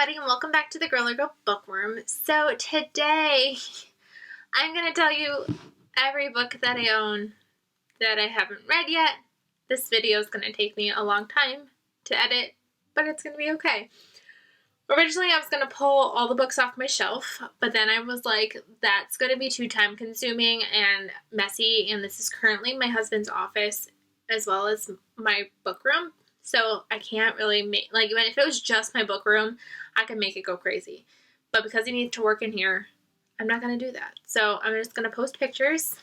everybody, and welcome back to the Girly Girl Bookworm. So today, I'm going to tell you every book that I own that I haven't read yet. This video is going to take me a long time to edit, but it's going to be okay. Originally, I was going to pull all the books off my shelf, but then I was like, that's going to be too time consuming and messy, and this is currently my husband's office as well as my book room. So I can't really make, like, even if it was just my book room, I could make it go crazy. But because he needs to work in here, I'm not going to do that. So I'm just going to post pictures.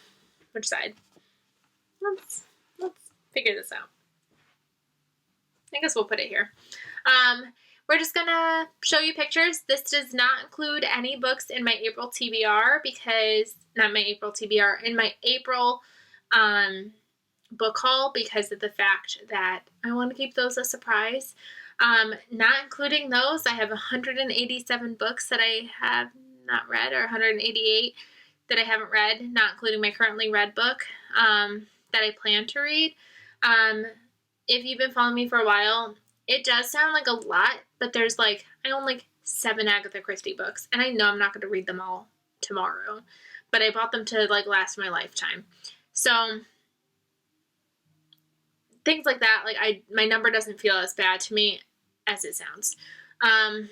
Which side? Let's figure this out. I guess we'll put it here. We're just going to show you pictures. This does not include any books in my April TBR because, not my April TBR, in my April, book haul because of the fact that I want to keep those a surprise. Not including those, I have 187 books that I have not read, or 188 that I haven't read, not including my currently read book that I plan to read. If you've been following me for a while, it does sound like a lot, but there's I own 7 Agatha Christie books, and I know I'm not going to read them all tomorrow, but I bought them to last my lifetime. So things like that, my number doesn't feel as bad to me as it sounds. I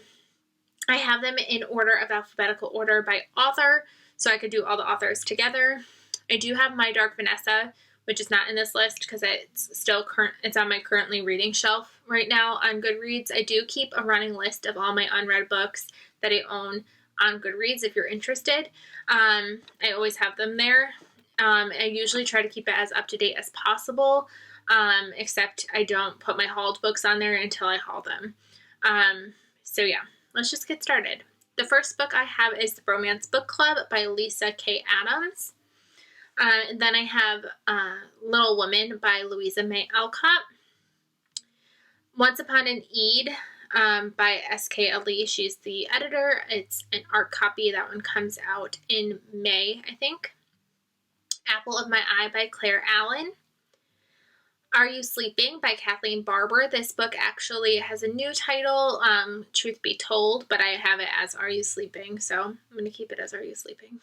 have them in order of alphabetical order by author, so I could do all the authors together. I do have My Dark Vanessa, which is not in this list because it's still it's on my currently reading shelf right now on Goodreads. I do keep a running list of all my unread books that I own on Goodreads if you're interested. I always have them there. I usually try to keep it as up to date as possible. Except I don't put my hauled books on there until I haul them. So yeah, let's just get started. The first book I have is The Romance Book Club by Lisa K. Adams. Then I have Little Woman by Louisa May Alcott. Once Upon an Eid by S.K. Ali. She's the editor. It's an art copy. That one comes out in May, I think. Apple of My Eye by Claire Allen. Are You Sleeping by Kathleen Barber. This book actually has a new title, Truth Be Told, but I have it as Are You Sleeping, so I'm going to keep it as Are You Sleeping.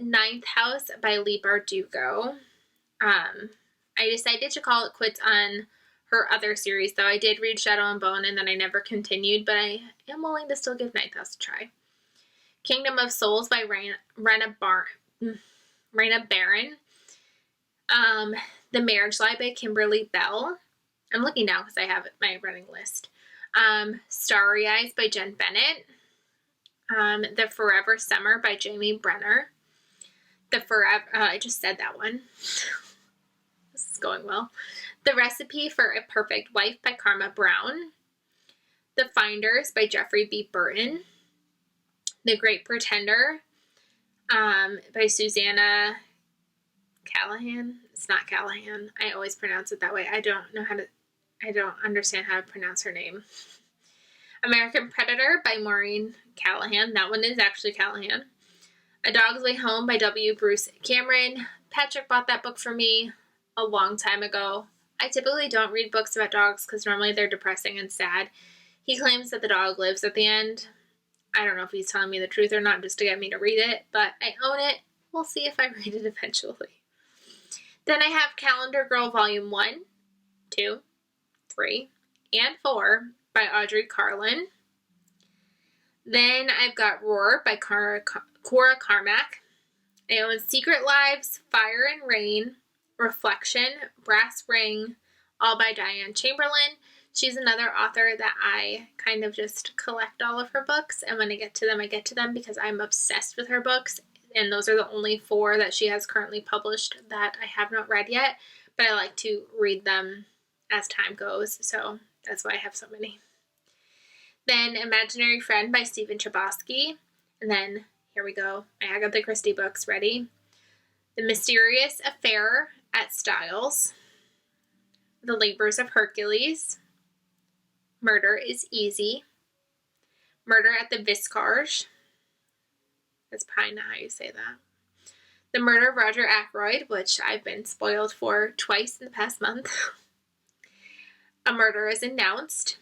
Ninth House by Leigh Bardugo. I decided to call it quits on her other series, though. I did read Shadow and Bone, and then I never continued, but I am willing to still give Ninth House a try. Kingdom of Souls by Rena Barron. The Marriage Lie by Kimberly Bell. I'm looking now because I have my running list. Starry Eyes by Jen Bennett. The Forever Summer by Jamie Brenner. I just said that one. This is going well. The Recipe for a Perfect Wife by Karma Brown. The Finders by Jeffrey B. Burton. The Great Pretender by Susanna Callahan. It's not Callahan. I always pronounce it that way. I don't understand how to pronounce her name. American Predator by Maureen Callahan. That one is actually Callahan. A Dog's Way Home by W. Bruce Cameron. Patrick bought that book for me a long time ago. I typically don't read books about dogs because normally they're depressing and sad. He claims that the dog lives at the end. I don't know if he's telling me the truth or not just to get me to read it, but I own it. We'll see if I read it eventually. Then I have Calendar Girl Volume 1, 2, 3, and 4 by Audrey Carlin. Then I've got Roar by Cora Carmack. I own Secret Lives, Fire and Rain, Reflection, Brass Ring, all by Diane Chamberlain. She's another author that I kind of just collect all of her books, and when I get to them, I get to them because I'm obsessed with her books. And those are the only 4 that she has currently published that I have not read yet, but I like to read them as time goes, so that's why I have so many. Then Imaginary Friend by Stephen Chbosky, and then here we go, my Agatha Christie books ready. The Mysterious Affair at Styles, The Labors of Hercules, Murder is Easy, Murder at the Viscarge. That's probably not how you say that. The Murder of Roger Ackroyd, which I've been spoiled for twice in the past month. A Murder is Announced.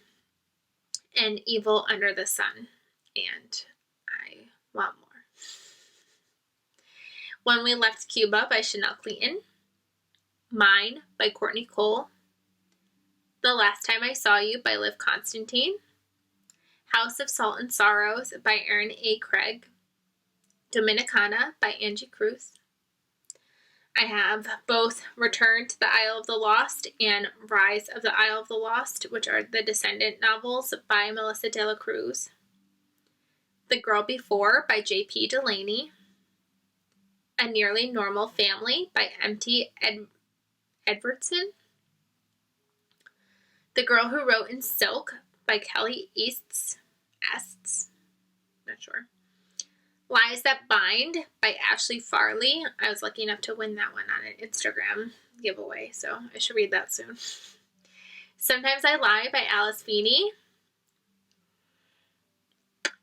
and Evil Under the Sun. And I want more. When We Left Cuba by Chanel Cleaton. Mine by Courtney Cole. The Last Time I Saw You by Liv Constantine. House of Salt and Sorrows by Erin A. Craig. Dominicana by Angie Cruz. I have both Return to the Isle of the Lost and Rise of the Isle of the Lost, which are the Descendant novels by Melissa de la Cruz. The Girl Before by J.P. Delaney. A Nearly Normal Family by M.T. Edwardson. The Girl Who Wrote in Silk by Kelly Easts. Not sure. Lies That Bind by Ashley Farley. I was lucky enough to win that one on an Instagram giveaway, so I should read that soon. Sometimes I Lie by Alice Feeney.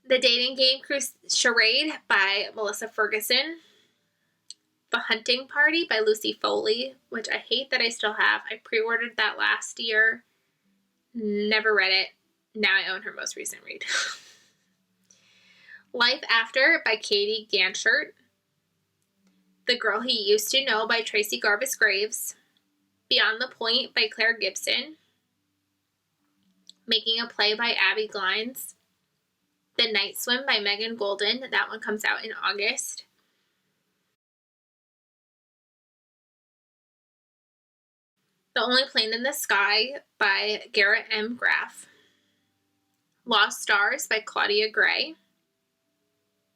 The Dating Game Charade by Melissa Ferguson. The Hunting Party by Lucy Foley, which I hate that I still have. I pre-ordered that last year. Never read it. Now I own her most recent read. Life After by Katie Ganchert. The Girl He Used to Know by Tracy Garvis Graves. Beyond the Point by Claire Gibson. Making a Play by Abby Glines. The Night Swim by Megan Golden. That one comes out in August. The Only Plane in the Sky by Garrett M. Graff. Lost Stars by Claudia Gray.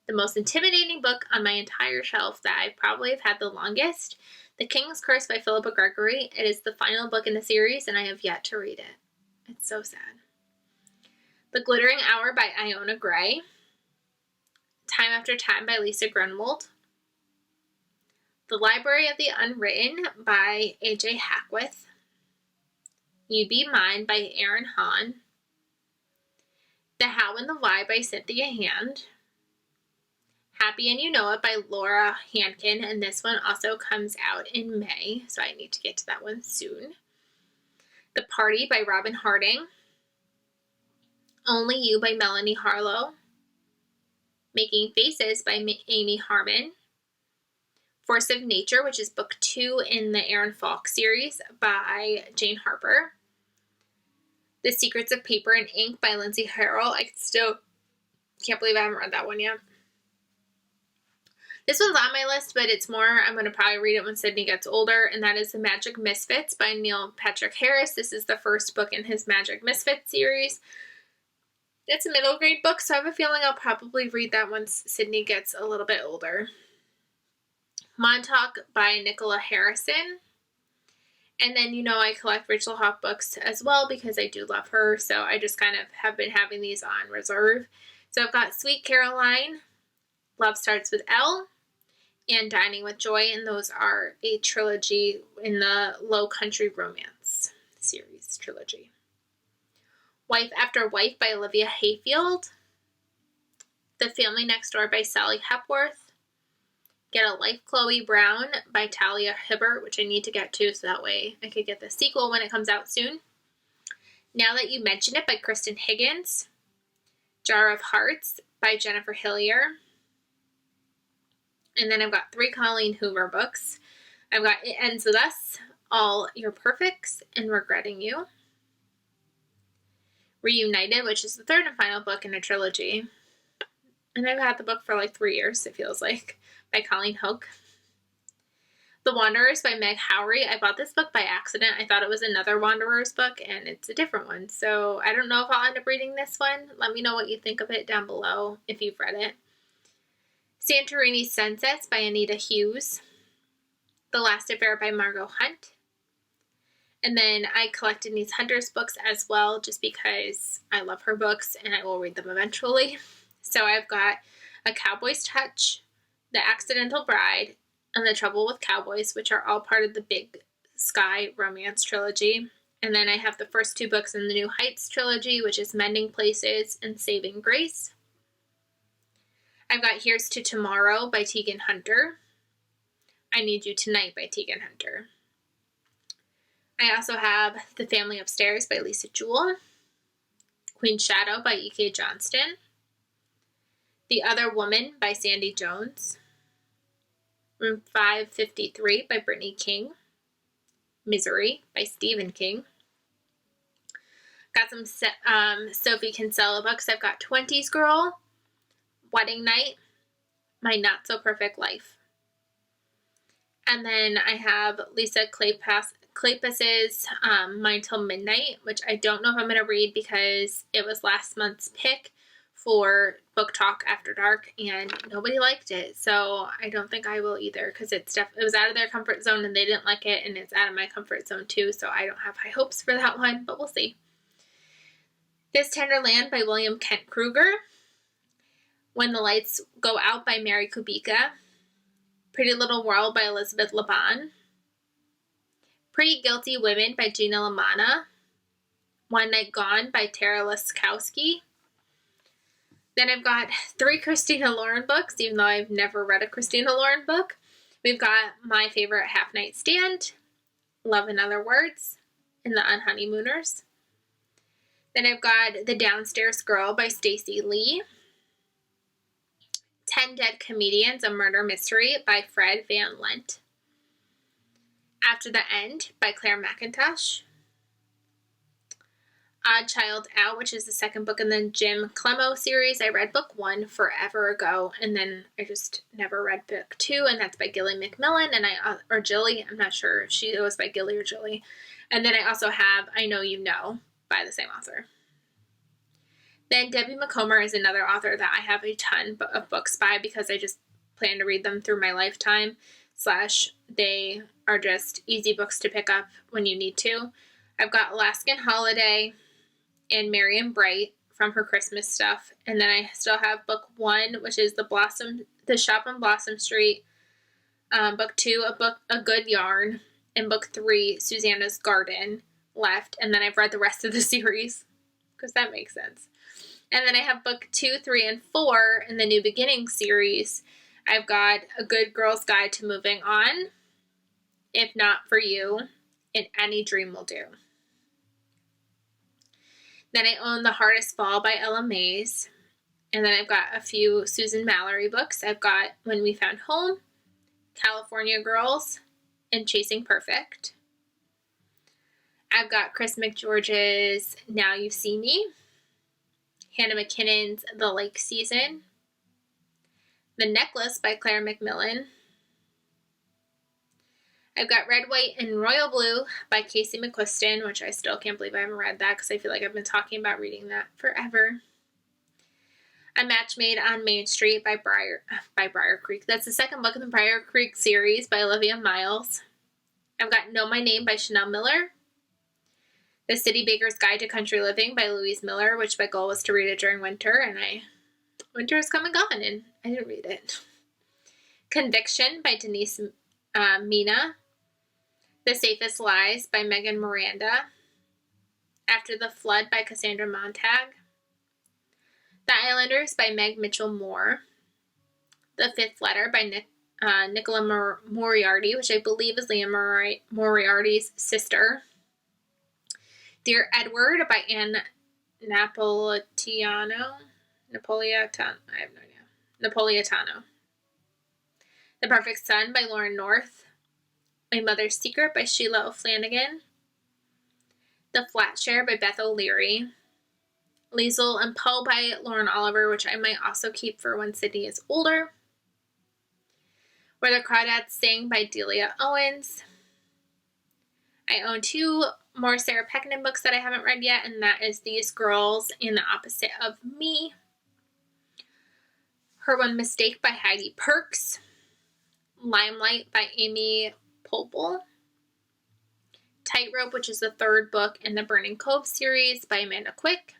The most intimidating book on my entire shelf that I probably have had the longest. The King's Curse by Philippa Gregory. It is the final book in the series, and I have yet to read it. It's so sad. The Glittering Hour by Iona Gray. Time After Time by Lisa Grunwald. The Library of the Unwritten by A.J. Hackworth. You'd Be Mine by Erin Hahn. The How and the Why by Cynthia Hand. Happy and You Know It by Laura Hankin, and this one also comes out in May, so I need to get to that one soon. The Party by Robin Harding. Only You by Melanie Harlow. Making Faces by Amy Harmon. Force of Nature, which is book 2 in the Aaron Falk series by Jane Harper. The Secrets of Paper and Ink by Lindsay Harrell. I still can't believe I haven't read that one yet. This one's on my list, but it's more, I'm going to probably read it when Sydney gets older, and that is The Magic Misfits by Neil Patrick Harris. This is the first book in his Magic Misfits series. It's a middle grade book, so I have a feeling I'll probably read that once Sydney gets a little bit older. Montauk by Nicola Harrison. And then, I collect Rachel Hawk books as well because I do love her, so I just kind of have been having these on reserve. So I've got Sweet Caroline, Love Starts with L, and Dining with Joy, and those are a trilogy in the Low Country Romance series trilogy. Wife After Wife by Olivia Hayfield. The Family Next Door by Sally Hepworth. Get a Life, Chloe Brown by Talia Hibbert, which I need to get to so that way I could get the sequel when it comes out soon. Now That You Mention It by Kristen Higgins. Jar of Hearts by Jennifer Hillier. And then I've got 3 Colleen Hoover books. I've got It Ends With Us, All Your Perfects, and Regretting You. Reunited, which is the 3rd and final book in a trilogy. And I've had the book for like 3 years, it feels like, by Colleen Hoke. The Wanderers by Meg Howry. I bought this book by accident. I thought it was another Wanderers book, and it's a different one. So I don't know if I'll end up reading this one. Let me know what you think of it down below if you've read it. Santorini Sunsets by Anita Hughes. The Last Affair by Margot Hunt. And then I collected these Hunter's books as well, just because I love her books and I will read them eventually. So I've got A Cowboy's Touch, The Accidental Bride, and The Trouble with Cowboys, which are all part of the Big Sky romance trilogy. And then I have the first 2 books in the New Heights trilogy, which is Mending Places and Saving Grace. I've got Here's to Tomorrow by Tegan Hunter. I Need You Tonight by Tegan Hunter. I also have The Family Upstairs by Lisa Jewell. Queen's Shadow by E.K. Johnston. The Other Woman by Sandy Jones. Room 553 by Brittany King. Misery by Stephen King. Got some Sophie Kinsella books. I've got 20s Girl, Wedding Night, My Not So Perfect Life. And then I have Lisa Kleypas's Mine Till Midnight, which I don't know if I'm going to read because it was last month's pick for Book Talk After Dark, and nobody liked it. So I don't think I will either because it was out of their comfort zone and they didn't like it, and it's out of my comfort zone too, so I don't have high hopes for that one, but we'll see. This Tender Land by William Kent Kruger. When the Lights Go Out by Mary Kubica. Pretty Little World by Elizabeth Laban. Pretty Guilty Women by Gina Lamanna. One Night Gone by Tara Laskowski. Then I've got 3 Christina Lauren books, even though I've never read a Christina Lauren book. We've got My Favorite Half Night Stand, Love in Other Words, and The Unhoneymooners. Then I've got The Downstairs Girl by Stacey Lee. 10 Dead Comedians, a Murder Mystery by Fred Van Lent. After the End by Claire McIntosh. Odd Child Out, which is the second book in the Jim Clemo series. I read book 1 forever ago, and then I just never read book 2, and that's by Gilly McMillan, or Jilly. I'm not sure if she goes by Gilly or Jilly. And then I also have I Know You Know by the same author. Then Debbie McComber is another author that I have a ton of books by because I just plan to read them through my lifetime, / they are just easy books to pick up when you need to. I've got Alaskan Holiday and Marian Bright from her Christmas stuff. And then I still have book 1, which is The Shop on Blossom Street. Book 2, A Good Yarn. And book 3, Susanna's Garden left. And then I've read the rest of the series because that makes sense. And then I have book 2, 3, and 4 in the New Beginning series. I've got A Good Girl's Guide to Moving On, If Not For You, and Any Dream Will Do. Then I own The Hardest Fall by Ella Mays. And then I've got a few Susan Mallory books. I've got When We Found Home, California Girls, and Chasing Perfect. I've got Chris McGeorge's Now You See Me, Hannah McKinnon's The Lake Season, The Necklace by Claire McMillan. I've got Red, White, and Royal Blue by Casey McQuiston, which I still can't believe I haven't read that because I feel like I've been talking about reading that forever. A Match Made on Main Street by Briar Creek. That's the second book in the Briar Creek series by Olivia Miles. I've got Know My Name by Chanel Miller. The City Baker's Guide to Country Living by Louise Miller, which my goal was to read it during winter, and winter has come and gone, and I didn't read it. Conviction by Denise Mina. The Safest Lies by Megan Miranda. After the Flood by Cassandra Montag. The Islanders by Meg Mitchell-Moore. The Fifth Letter by Nicola Moriarty, which I believe is Liam Moriarty's sister. Dear Edward by Anne Napolitano. I have no idea. Napolitano. The Perfect Son by Lauren North. My Mother's Secret by Sheila O'Flanagan. The Flat Share by Beth O'Leary. Liesel and Poe by Lauren Oliver, which I might also keep for when Sydney is older. Where the Crawdads Sing by Delia Owens. I own 2 more Sarah Peckinham books that I haven't read yet, and that is These Girls and The Opposite of Me. Her One Mistake by Heidi Perks. Limelight by Amy Popel. Tightrope, which is the 3rd book in the Burning Cove series by Amanda Quick.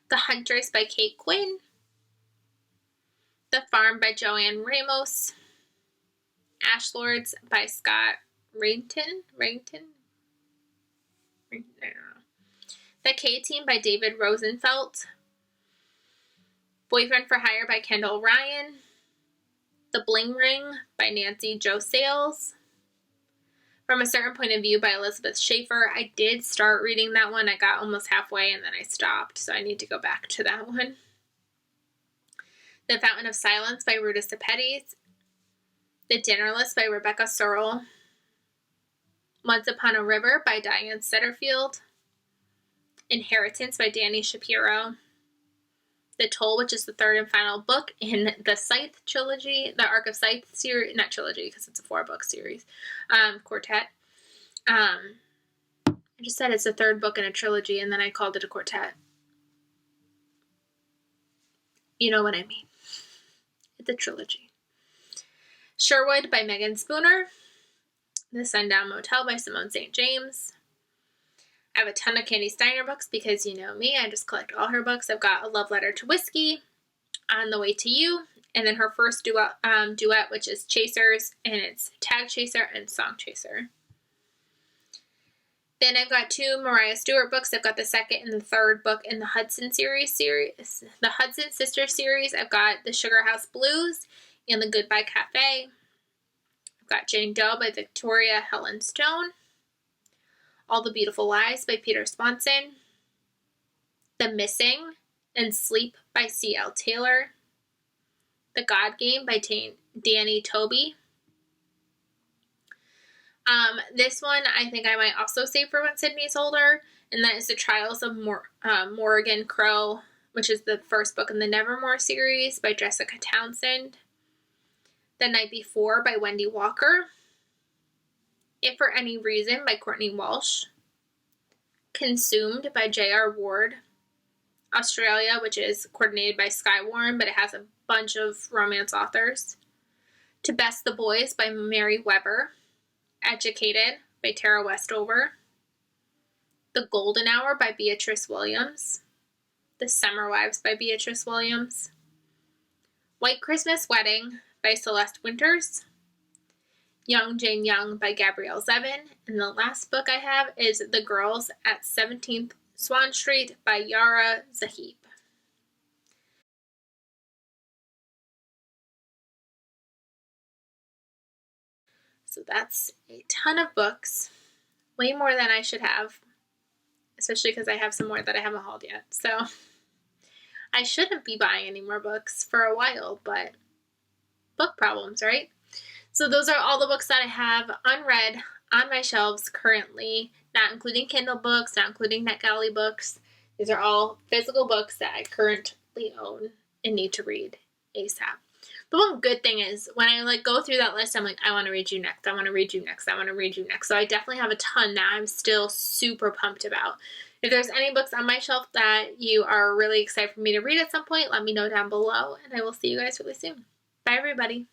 The Huntress by Kate Quinn. The Farm by Joanne Ramos. Ashlords by Scott Rainton. I don't know. The K-Team by David Rosenfeld. Boyfriend for Hire by Kendall Ryan. The Bling Ring by Nancy Jo Sales. From a Certain Point of View by Elizabeth Schaefer. I did start reading that one. I got almost halfway and then I stopped, so I need to go back to that one. The Fountain of Silence by Ruta Sepetys. The Dinner List by Rebecca Searle. Once Upon a River by Diane Setterfield. Inheritance by Dani Shapiro. The Toll, which is the third and final book in the Scythe trilogy, the Arc of Scythe series, not trilogy because it's a 4-book series, quartet. I just said it's the third book in a trilogy and then I called it a quartet. You know what I mean. It's a trilogy. Sherwood by Megan Spooner. The Sundown Motel by Simone St. James. I have a ton of Candy Steiner books because you know me, I just collect all her books. I've got A Love Letter to Whiskey, On the Way to You, and then her first duet, which is Chasers, and it's Tag Chaser and Song Chaser. Then I've got 2 Mariah Stewart books. I've got the second and the third book in the Hudson series, the Hudson Sister series. I've got The Sugar House Blues and The Goodbye Cafe. I've got Jane Doe by Victoria Helen Stone. All the Beautiful Lies by Peter Sponson. The Missing and Sleep by C.L. Taylor. The God Game by Danny Toby. This one I think I might also save for when Sydney's older, and that is The Trials of Morrigan Crow, which is the first book in the Nevermore series by Jessica Townsend. The Night Before by Wendy Walker. If for Any Reason by Courtney Walsh. Consumed by J.R. Ward. Australia, which is coordinated by Skye Warren, but it has a bunch of romance authors. To Best the Boys by Mary Weber. Educated by Tara Westover. The Golden Hour by Beatrice Williams. The Summer Wives by Beatrice Williams. White Christmas Wedding by Celeste Winters. Young Jane Young by Gabrielle Zevin. And the last book I have is The Girls at 17th Swan Street by Yara Zahib. So that's a ton of books. Way more than I should have. Especially because I have some more that I haven't hauled yet. So I shouldn't be buying any more books for a while, but book problems, right? So those are all the books that I have unread on my shelves currently, not including Kindle books, not including Netgalley books. These are all physical books that I currently own and need to read ASAP. The one good thing is when I go through that list, I'm like, I want to read you next. I want to read you next. I want to read you next. So I definitely have a ton that I'm still super pumped about. If there's any books on my shelf that you are really excited for me to read at some point, let me know down below, and I will see you guys really soon. Bye, everybody.